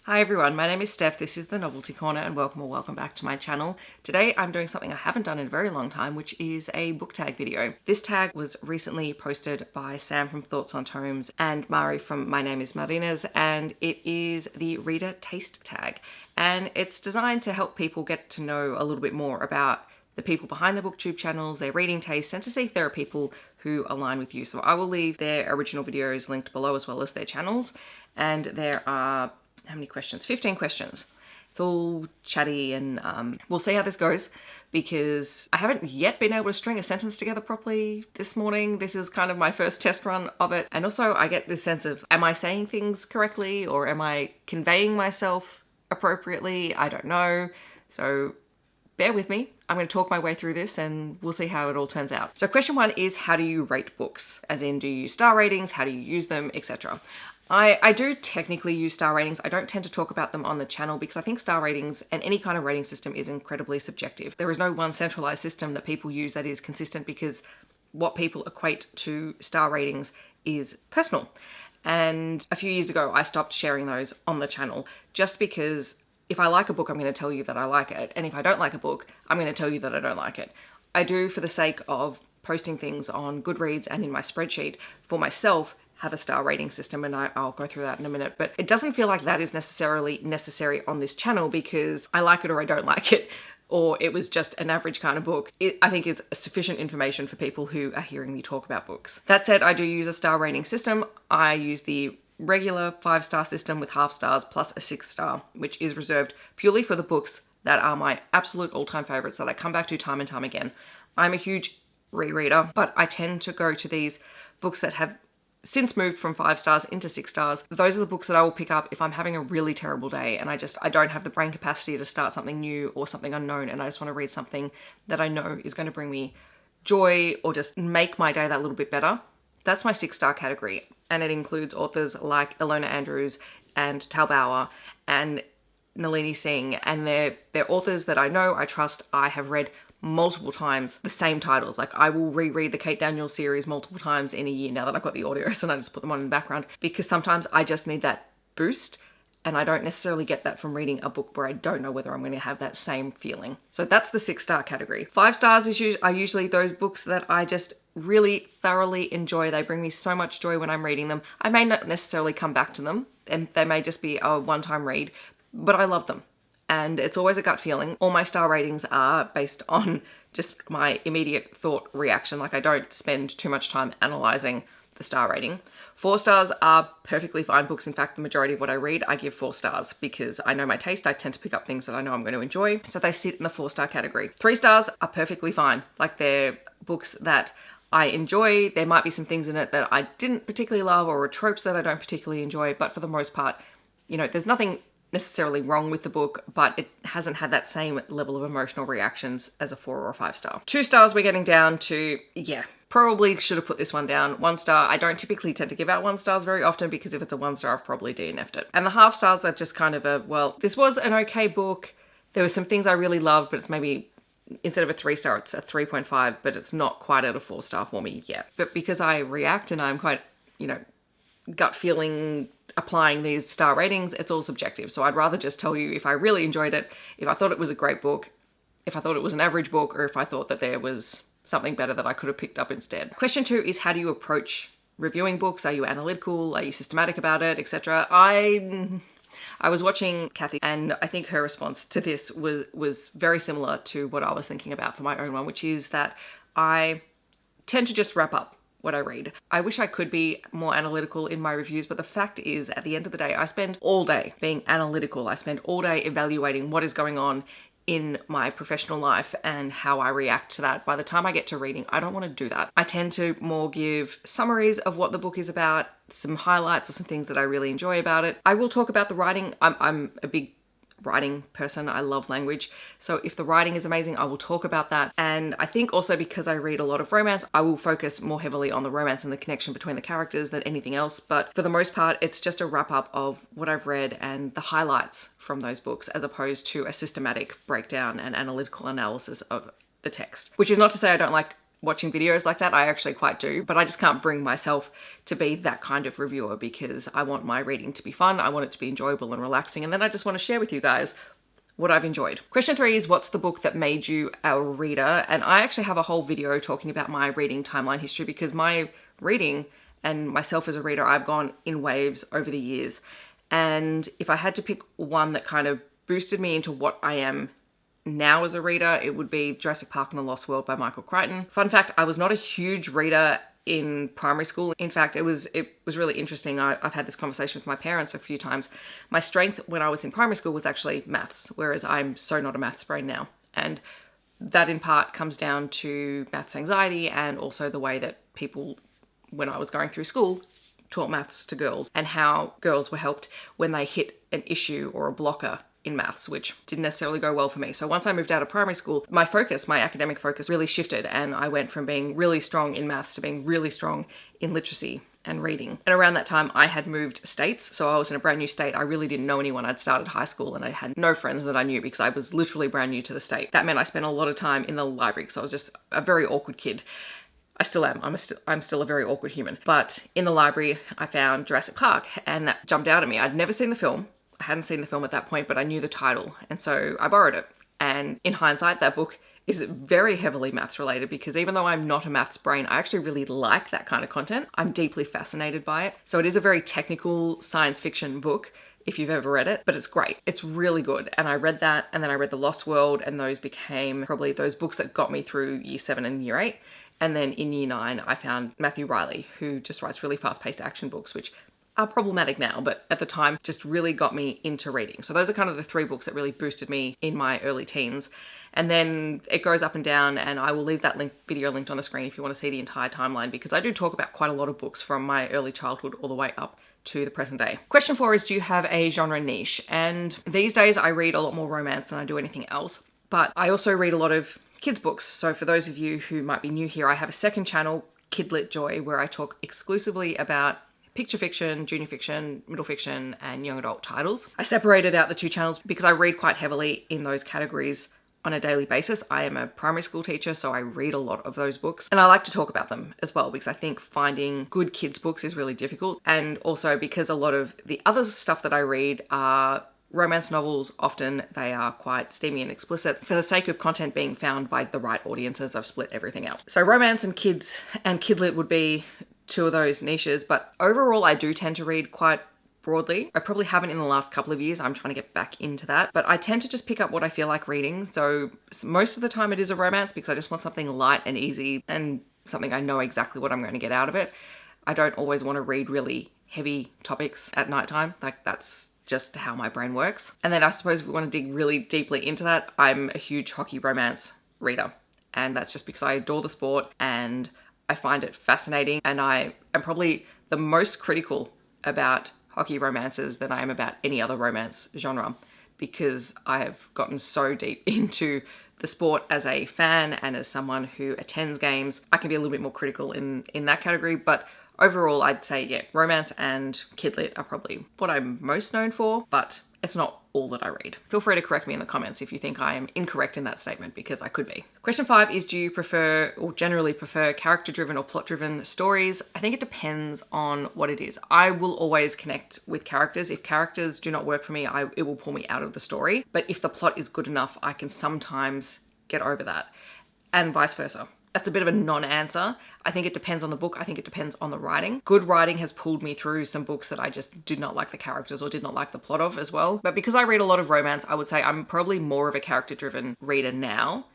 Hi everyone, my name is Steph, this is the Novelty Corner and welcome back to my channel. Today I'm doing something I haven't done in a very long time, which is a book tag video. This tag was recently posted by Sam from Thoughts on Tomes and Mari from My Name is Martinez, and it is the Reader Taste Tag. And it's designed to help people get to know a little bit more about the people behind the BookTube channels, their reading tastes, and to see if there are people who align with you. So I will leave their original videos linked below as well as their channels. And there are how many questions? 15 questions. It's all chatty and we'll see how this goes because I haven't yet been able to string a sentence together properly this morning. This is kind of my first test run of it. And also I get this sense of, am I saying things correctly or am I conveying myself appropriately? I don't know. So bear with me. I'm going to talk my way through this and we'll see how it all turns out. So question 1 is, how do you rate books? As in, do you use star ratings? How do you use them, etc.? I do technically use star ratings. I don't tend to talk about them on the channel because I think star ratings and any kind of rating system is incredibly subjective. There is no one centralized system that people use that is consistent because what people equate to star ratings is personal. And a few years ago, I stopped sharing those on the channel just because if I like a book, I'm going to tell you that I like it. And if I don't like a book, I'm going to tell you that I don't like it. I do, for the sake of posting things on Goodreads and in my spreadsheet for myself, have a star rating system, and I'll go through that in a minute. But it doesn't feel like that is necessarily necessary on this channel because I like it or I don't like it, or it was just an average kind of book. It, I think, is sufficient information for people who are hearing me talk about books. That said, I do use a star rating system. I use the regular 5-star system with half stars plus a 6-star, which is reserved purely for the books that are my absolute all-time favorites that I come back to time and time again. I'm a huge rereader, but I tend to go to these books that have since moved from 5 stars into 6 stars. Those are the books that I will pick up if I'm having a really terrible day and I don't have the brain capacity to start something new or something unknown, and I just want to read something that I know is going to bring me joy or just make my day that little bit better. That's my 6-star category, and it includes authors like Ilona Andrews and Tal Bauer and Nalini Singh, and they're authors that I know, I trust, I have read multiple times the same titles. Like, I will reread the Kate Daniels series multiple times in a year now that I've got the audios and I just put them on in the background because sometimes I just need that boost and I don't necessarily get that from reading a book where I don't know whether I'm going to have that same feeling. So that's the 6-star category. 5 stars are usually those books that I just really thoroughly enjoy. They bring me so much joy when I'm reading them. I may not necessarily come back to them and they may just be a one-time read, but I love them. And it's always a gut feeling. All my star ratings are based on just my immediate thought reaction. Like, I don't spend too much time analyzing the star rating. 4 stars are perfectly fine books. In fact, the majority of what I read, I give 4 stars because I know my taste. I tend to pick up things that I know I'm going to enjoy. So they sit in the 4-star category. 3 stars are perfectly fine. Like, they're books that I enjoy. There might be some things in it that I didn't particularly love or tropes that I don't particularly enjoy. But for the most part, you know, there's nothing necessarily wrong with the book, but it hasn't had that same level of emotional reactions as a 4 or a 5-star. 2 stars we're getting down to, yeah, probably should have put this one down. 1 star, I don't typically tend to give out 1 stars very often because if it's a 1 star, I've probably DNF'd it. And the half stars are just kind of a, well, this was an okay book. There were some things I really loved, but it's maybe, instead of a 3 star, it's a 3.5, but it's not quite at a 4 star for me yet. But because I react and I'm quite, you know, gut feeling applying these star ratings, it's all subjective. So I'd rather just tell you if I really enjoyed it, if I thought it was a great book, if I thought it was an average book, or if I thought that there was something better that I could have picked up instead. Question 2 is, how do you approach reviewing books? Are you analytical? Are you systematic about it, etc.? I was watching Kathy and I think her response to this was very similar to what I was thinking about for my own one, which is that I tend to just wrap up what I read. I wish I could be more analytical in my reviews, but the fact is, at the end of the day, I spend all day being analytical. I spend all day evaluating what is going on in my professional life and how I react to that. By the time I get to reading, I don't want to do that. I tend to more give summaries of what the book is about, some highlights or some things that I really enjoy about it. I will talk about the writing. I'm a big writing person. I love language. So if the writing is amazing, I will talk about that. And I think also because I read a lot of romance, I will focus more heavily on the romance and the connection between the characters than anything else. But for the most part, it's just a wrap up of what I've read and the highlights from those books, as opposed to a systematic breakdown and analytical analysis of the text. Which is not to say I don't like watching videos like that. I actually quite do, but I just can't bring myself to be that kind of reviewer because I want my reading to be fun. I want it to be enjoyable and relaxing. And then I just want to share with you guys what I've enjoyed. Question 3 is, what's the book that made you a reader? And I actually have a whole video talking about my reading timeline history because my reading and myself as a reader, I've gone in waves over the years. And if I had to pick one that kind of boosted me into what I am now as a reader, it would be Jurassic Park and the Lost World by Michael Crichton. Fun fact, I was not a huge reader in primary school. In fact, it was really interesting. I've had this conversation with my parents a few times. My strength when I was in primary school was actually maths, whereas I'm so not a maths brain now. And that in part comes down to maths anxiety and also the way that people, when I was going through school, taught maths to girls and how girls were helped when they hit an issue or a blocker in maths, which didn't necessarily go well for me. So once I moved out of primary school, my academic focus really shifted, and I went from being really strong in maths to being really strong in literacy and reading. And around that time, I had moved states, so I was in a brand new state. I really didn't know anyone. I'd started high school and I had no friends that I knew because I was literally brand new to the state. That meant I spent a lot of time in the library because I was just a very awkward kid. I still am. I'm still a very awkward human. But in the library, I found Jurassic Park, and that jumped out at me. I'd never seen the film. I hadn't seen the film at that point, but I knew the title, and so I borrowed it. And in hindsight, that book is very heavily maths related because even though I'm not a maths brain, I actually really like that kind of content. I'm deeply fascinated by it. So it is a very technical science fiction book, if you've ever read it, but it's great. It's really good. And I read that, and then I read The Lost World, and those became probably those books that got me through year 7 and year 8. And then in year 9, I found Matthew Riley, who just writes really fast-paced action books, which are problematic now, but at the time just really got me into reading. So those are kind of the 3 books that really boosted me in my early teens. And then it goes up and down, and I will leave that video linked on the screen if you want to see the entire timeline, because I do talk about quite a lot of books from my early childhood all the way up to the present day. Question 4 is, do you have a genre niche? And these days I read a lot more romance than I do anything else, but I also read a lot of kids books. So for those of you who might be new here, I have a second channel, Kidlit Joy, where I talk exclusively about picture fiction, junior fiction, middle fiction, and young adult titles. I separated out the 2 channels because I read quite heavily in those categories on a daily basis. I am a primary school teacher, so I read a lot of those books, and I like to talk about them as well because I think finding good kids books is really difficult, and also because a lot of the other stuff that I read are romance novels. Often they are quite steamy and explicit. For the sake of content being found by the right audiences, I've split everything out. So romance and kids and kidlit would be 2 of those niches, but overall I do tend to read quite broadly. I probably haven't in the last couple of years. I'm trying to get back into that, but I tend to just pick up what I feel like reading. So most of the time it is a romance because I just want something light and easy and something I know exactly what I'm going to get out of it. I don't always want to read really heavy topics at nighttime. Like, that's just how my brain works. And then I suppose if we want to dig really deeply into that, I'm a huge hockey romance reader. And that's just because I adore the sport and I find it fascinating. And I am probably the most critical about hockey romances than I am about any other romance genre, because I have gotten so deep into the sport as a fan and as someone who attends games. I can be a little bit more critical in that category, but overall, I'd say, yeah, romance and kidlit are probably what I'm most known for, but it's not all that I read. Feel free to correct me in the comments if you think I am incorrect in that statement, because I could be. Question 5 is, do you prefer or generally prefer character-driven or plot-driven stories? I think it depends on what it is. I will always connect with characters. If characters do not work for me, it will pull me out of the story. But if the plot is good enough, I can sometimes get over that, and vice versa. That's a bit of a non-answer. I think it depends on the book. I think it depends on the writing. Good writing has pulled me through some books that I just did not like the characters or did not like the plot of as well. But because I read a lot of romance, I would say I'm probably more of a character-driven reader now,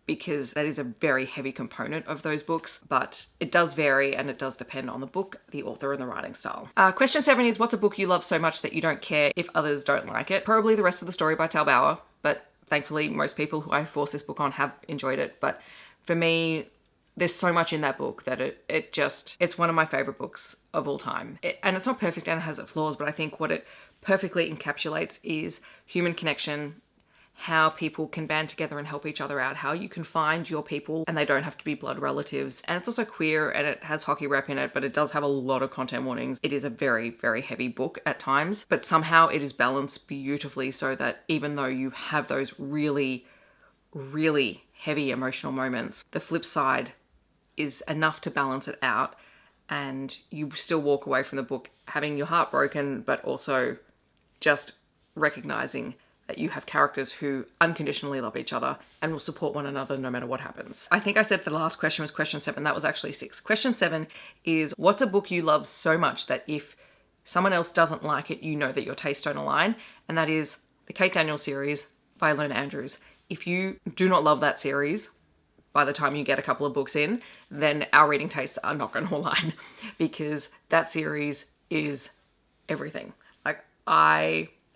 because that is a very heavy component of those books. But it does vary, and it does depend on the book, the author, and the writing style. Question 7 is, what's a book you love so much that you don't care if others don't like it? Probably The Rest of the Story by Tal Bauer, but thankfully most people who I force this book on have enjoyed it. But for me, there's so much in that book that it's one of my favorite books of all time. And it's not perfect and it has its flaws, but I think what it perfectly encapsulates is human connection, how people can band together and help each other out, how you can find your people and they don't have to be blood relatives. And it's also queer and it has hockey rep in it, but it does have a lot of content warnings. It is a very, very heavy book at times, but somehow it is balanced beautifully so that even though you have those really, really heavy emotional moments, the flip side is enough to balance it out, and you still walk away from the book having your heart broken, but also just recognizing that you have characters who unconditionally love each other and will support one another no matter what happens. I think I said the last question was question 7. That was actually 6. Question 7 is, what's a book you love so much that if someone else doesn't like it, you know that your tastes don't align? And that is the Kate Daniels series by Lorna Andrews. If you do not love that series by the time you get a couple of books in, then our reading tastes are not going to align, because that series is everything. Like,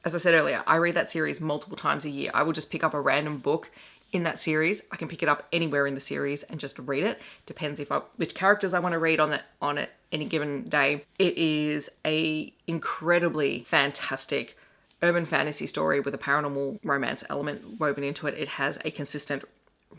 as I said earlier, I read that series multiple times a year. I will just pick up a random book in that series. I can pick it up anywhere in the series and just read it. Depends which characters I want to read on it any given day. It is a incredibly fantastic urban fantasy story with a paranormal romance element woven into it. It has a consistent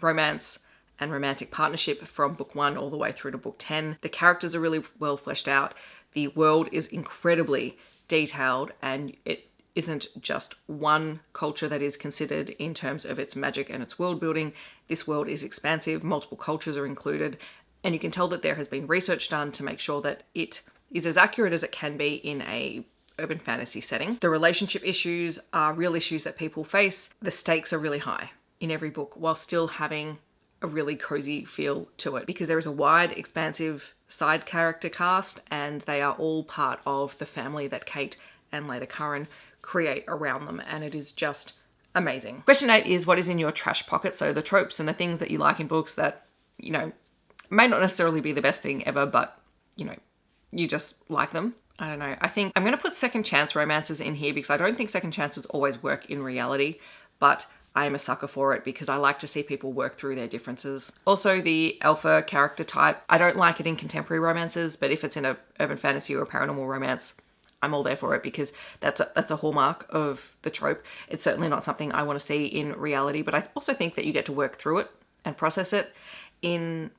romance and romantic partnership from book 1 all the way through to book 10. The characters are really well fleshed out. The world is incredibly detailed, and it isn't just one culture that is considered in terms of its magic and its world building. This world is expansive, multiple cultures are included, and you can tell that there has been research done to make sure that it is as accurate as it can be in a urban fantasy setting. The relationship issues are real issues that people face. The stakes are really high in every book, while still having a really cozy feel to it, because there is a wide, expansive side character cast, and they are all part of the family that Kate and later Curran create around them, and it is just amazing. Question 8 is, what is in your trash pocket? So the tropes and the things that you like in books that, may not necessarily be the best thing ever, but, you just like them. I don't know. I think I'm going to put second chance romances in here because I don't think second chances always work in reality, but I am a sucker for it because I like to see people work through their differences. Also, the alpha character type. I don't like it in contemporary romances, but if it's in a urban fantasy or a paranormal romance, I'm all there for it, because that's a hallmark of the trope. It's certainly not something I want to see in reality, but I also think that you get to work through it and process it in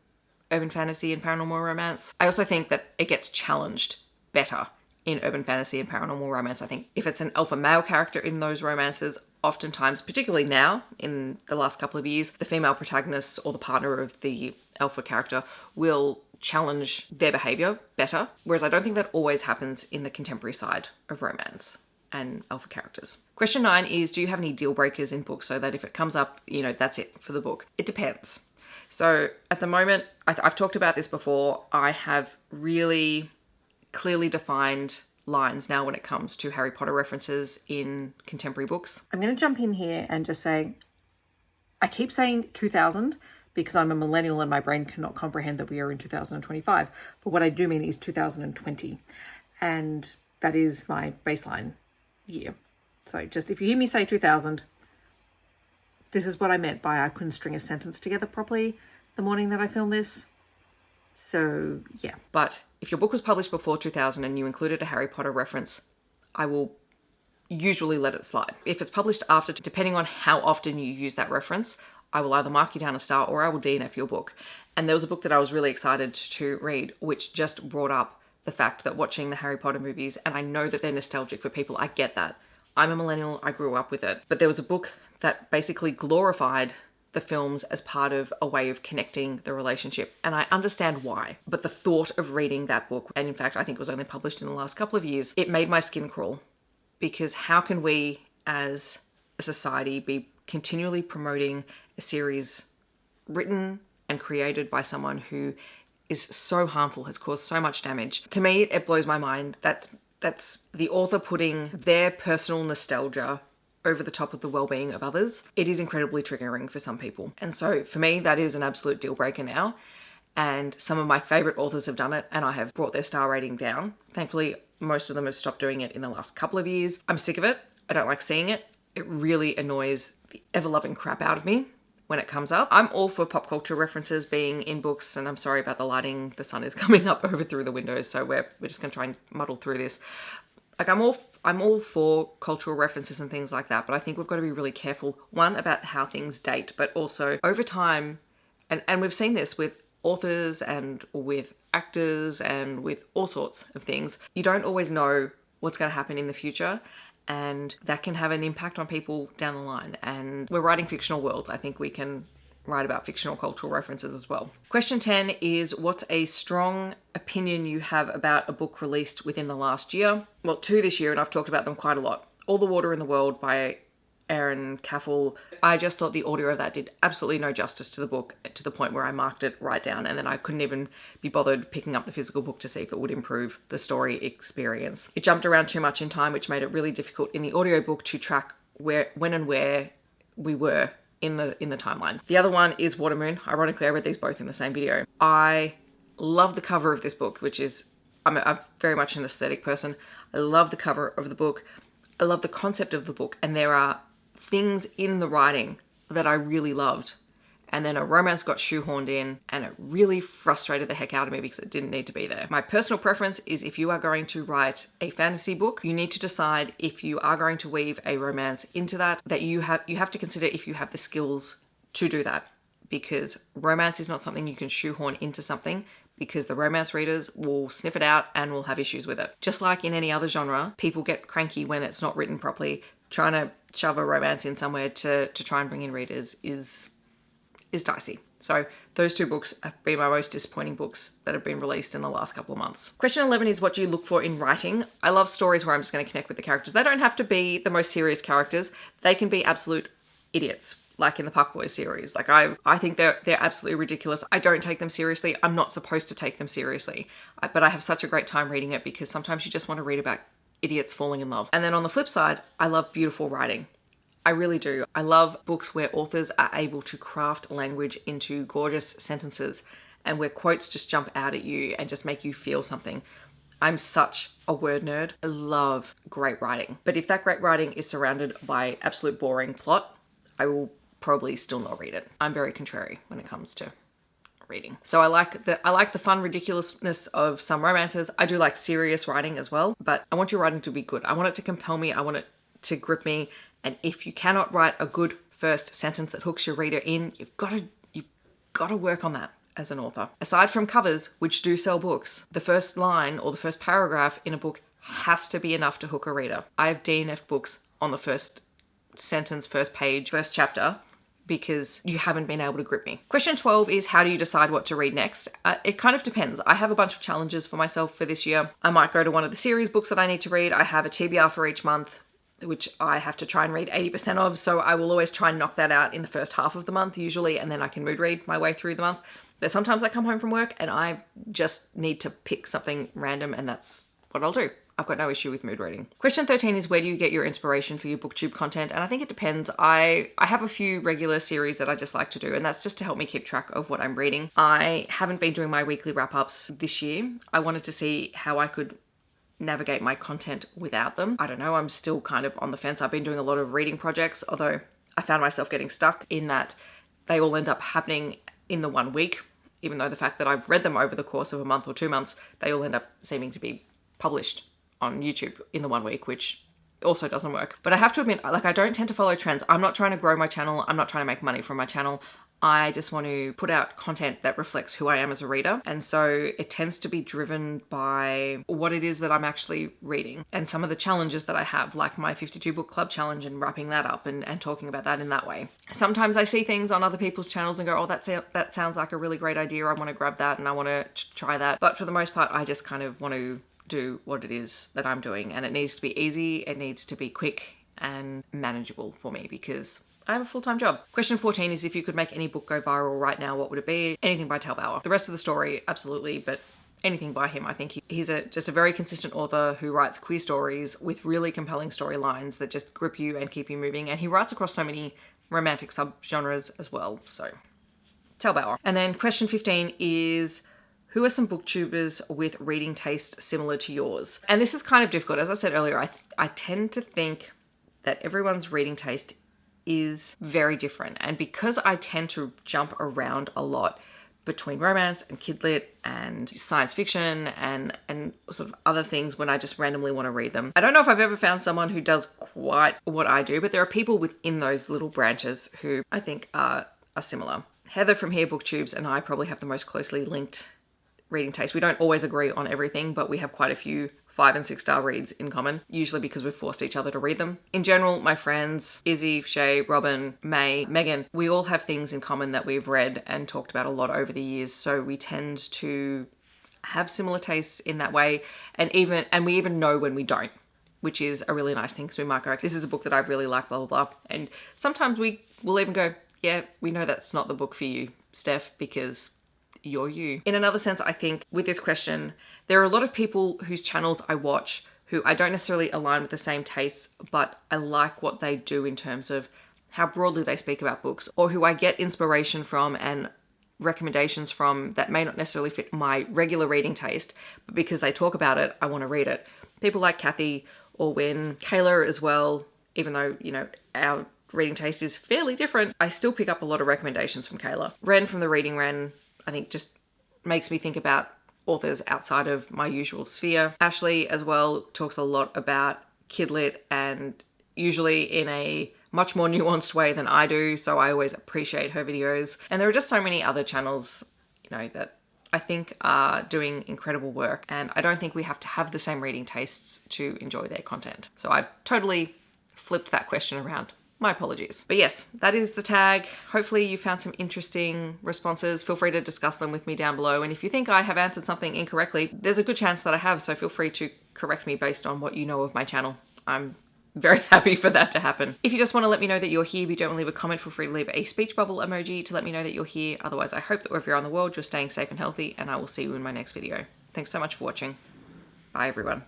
urban fantasy and paranormal romance. I also think that it gets challenged better in urban fantasy and paranormal romance. I think if it's an alpha male character in those romances, oftentimes, particularly now in the last couple of years, the female protagonist or the partner of the alpha character will challenge their behavior better. Whereas I don't think that always happens in the contemporary side of romance and alpha characters. Question 9 is, do you have any deal breakers in books so that if it comes up, that's it for the book? It depends. So at the moment, I've talked about this before, I have really clearly defined lines now when it comes to Harry Potter references in contemporary books. I'm going to jump in here and just say, I keep saying 2000 because I'm a millennial and my brain cannot comprehend that we are in 2025. But what I do mean is 2020. And that is my baseline year. So just if you hear me say 2000, this is what I meant by I couldn't string a sentence together properly the morning that I filmed this. So yeah. But if your book was published before 2000 and you included a Harry Potter reference, I will usually let it slide. If it's published after, depending on how often you use that reference, I will either mark you down a star or I will DNF your book. And there was a book that I was really excited to read, which just brought up the fact that watching the Harry Potter movies, and I know that they're nostalgic for people, I get that. I'm a millennial, I grew up with it. But there was a book that basically glorified the films as part of a way of connecting the relationship. And I understand why. But the thought of reading that book, and in fact, I think it was only published in the last couple of years, it made my skin crawl. Because how can we as a society be continually promoting a series written and created by someone who is so harmful, has caused so much damage? To me, it blows my mind. That's the author putting their personal nostalgia over the top of the well-being of others. It is incredibly triggering for some people. And so for me, that is an absolute deal breaker now. And some of my favorite authors have done it, and I have brought their star rating down. Thankfully, most of them have stopped doing it in the last couple of years. I'm sick of it. I don't like seeing it. It really annoys the ever-loving crap out of me when it comes up. I'm all for pop culture references being in books, and I'm sorry about the lighting. The sun is coming up over through the windows, so we're just gonna try and muddle through this. Like, I'm all for cultural references and things like that, but I think we've got to be really careful, one, about how things date, but also over time, and we've seen this with authors and with actors and with all sorts of things. You don't always know what's going to happen in the future, and that can have an impact on people down the line. And we're writing fictional worlds. I think we can write about fictional cultural references as well. Question 10 is, what's a strong opinion you have about a book released within the last year? Well, 2 this year, and I've talked about them quite a lot. All the Water in the World by Aaron Caffel. I just thought the audio of that did absolutely no justice to the book, to the point where I marked it right down, and then I couldn't even be bothered picking up the physical book to see if it would improve the story experience. It jumped around too much in time, which made it really difficult in the audiobook to track when and where we were in the timeline. The other one is Watermoon. Ironically, I read these both in the same video. I love the cover of this book, which is, I'm very much an aesthetic person. I love the cover of the book. I love the concept of the book, and there are things in the writing that I really loved. And then a romance got shoehorned in, and it really frustrated the heck out of me because it didn't need to be there. My personal preference is, if you are going to write a fantasy book, you need to decide if you are going to weave a romance into that you have to consider if you have the skills to do that. Because romance is not something you can shoehorn into something, because the romance readers will sniff it out and will have issues with it. Just like in any other genre, people get cranky when it's not written properly. Trying to shove a romance in somewhere to try and bring in readers is dicey. So those 2 books have been my most disappointing books that have been released in the last couple of months. Question 11 is, what do you look for in writing? I love stories where I'm just going to connect with the characters. They don't have to be the most serious characters. They can be absolute idiots, like in the Puck Boys series. Like I think they're absolutely ridiculous. I don't take them seriously. I'm not supposed to take them seriously. But I have such a great time reading it, because sometimes you just want to read about idiots falling in love. And then on the flip side, I love beautiful writing. I really do. I love books where authors are able to craft language into gorgeous sentences, and where quotes just jump out at you and just make you feel something. I'm such a word nerd. I love great writing. But if that great writing is surrounded by absolute boring plot, I will probably still not read it. I'm very contrary when it comes to reading. So I like the fun ridiculousness of some romances. I do like serious writing as well, but I want your writing to be good. I want it to compel me. I want it to grip me. And if you cannot write a good first sentence that hooks your reader in, you've got to work on that as an author. Aside from covers, which do sell books, the first line or the first paragraph in a book has to be enough to hook a reader. I've DNF'd books on the first sentence, first page, first chapter, because you haven't been able to grip me. Question 12 is, how do you decide what to read next? It kind of depends. I have a bunch of challenges for myself for this year. I might go to one of the series books that I need to read. I have a TBR for each month, which I have to try and read 80% of. So I will always try and knock that out in the first half of the month usually, and then I can mood read my way through the month. But sometimes I come home from work and I just need to pick something random, and that's what I'll do. I've got no issue with mood reading. Question 13 is, where do you get your inspiration for your BookTube content? And I think it depends. I have a few regular series that I just like to do, and that's just to help me keep track of what I'm reading. I haven't been doing my weekly wrap-ups this year. I wanted to see how I could navigate my content without them. I don't know, I'm still kind of on the fence. I've been doing a lot of reading projects, although I found myself getting stuck in that they all end up happening in the 1 week, even though the fact that I've read them over the course of a month or 2 months, they all end up seeming to be published on YouTube in the 1 week, which also doesn't work. But I have to admit, like, I don't tend to follow trends. I'm not trying to grow my channel. I'm not trying to make money from my channel. I just want to put out content that reflects who I am as a reader. And so it tends to be driven by what it is that I'm actually reading and some of the challenges that I have, like my 52 book club challenge and wrapping that up and talking about that in that way. Sometimes I see things on other people's channels and go, oh, that sounds like a really great idea. I want to grab that and I want to try that. But for the most part, I just kind of want to do what it is that I'm doing, and it needs to be easy, it needs to be quick and manageable for me because I have a full-time job. Question 14 is, if you could make any book go viral right now, what would it be? Anything by Tal Bauer. The rest of the story, absolutely, but anything by him. I think he's just a very consistent author who writes queer stories with really compelling storylines that just grip you and keep you moving, and he writes across so many romantic subgenres as well, so Tal Bauer. And then question 15 is, who are some booktubers with reading taste similar to yours? And this is kind of difficult. As I said earlier, I tend to think that everyone's reading taste is very different. And because I tend to jump around a lot between romance and kid lit and science fiction and sort of other things when I just randomly want to read them, I don't know if I've ever found someone who does quite what I do, but there are people within those little branches who I think are similar. Heather from Here BookTubes and I probably have the most closely linked reading taste. We don't always agree on everything, but we have quite a few 5 and 6 star reads in common, usually because we've forced each other to read them. In general, my friends, Izzy, Shay, Robin, May, Megan, we all have things in common that we've read and talked about a lot over the years. So we tend to have similar tastes in that way. And we even know when we don't, which is a really nice thing, because we might go, this is a book that I really like, blah, blah, blah. And sometimes we will even go, yeah, we know that's not the book for you, Steph, because you're you. In another sense, I think with this question, there are a lot of people whose channels I watch who I don't necessarily align with the same tastes, but I like what they do in terms of how broadly they speak about books, or who I get inspiration from and recommendations from that may not necessarily fit my regular reading taste, but because they talk about it, I want to read it. People like Kathy or Wynn, Kayla as well, even though, you know, our reading taste is fairly different, I still pick up a lot of recommendations from Kayla. Ren from the Reading Ren, I think just makes me think about authors outside of my usual sphere. Ashley as well talks a lot about kidlit, and usually in a much more nuanced way than I do, so I always appreciate her videos. And there are just so many other channels, you know, that I think are doing incredible work, and I don't think we have to have the same reading tastes to enjoy their content. So I've totally flipped that question around. My apologies. But yes, that is the tag. Hopefully you found some interesting responses. Feel free to discuss them with me down below. And if you think I have answered something incorrectly, there's a good chance that I have, so feel free to correct me based on what you know of my channel. I'm very happy for that to happen. If you just want to let me know that you're here, but you don't want to leave a comment, feel free to leave a speech bubble emoji to let me know that you're here. Otherwise, I hope that wherever you're on the world, you're staying safe and healthy, and I will see you in my next video. Thanks so much for watching. Bye, everyone.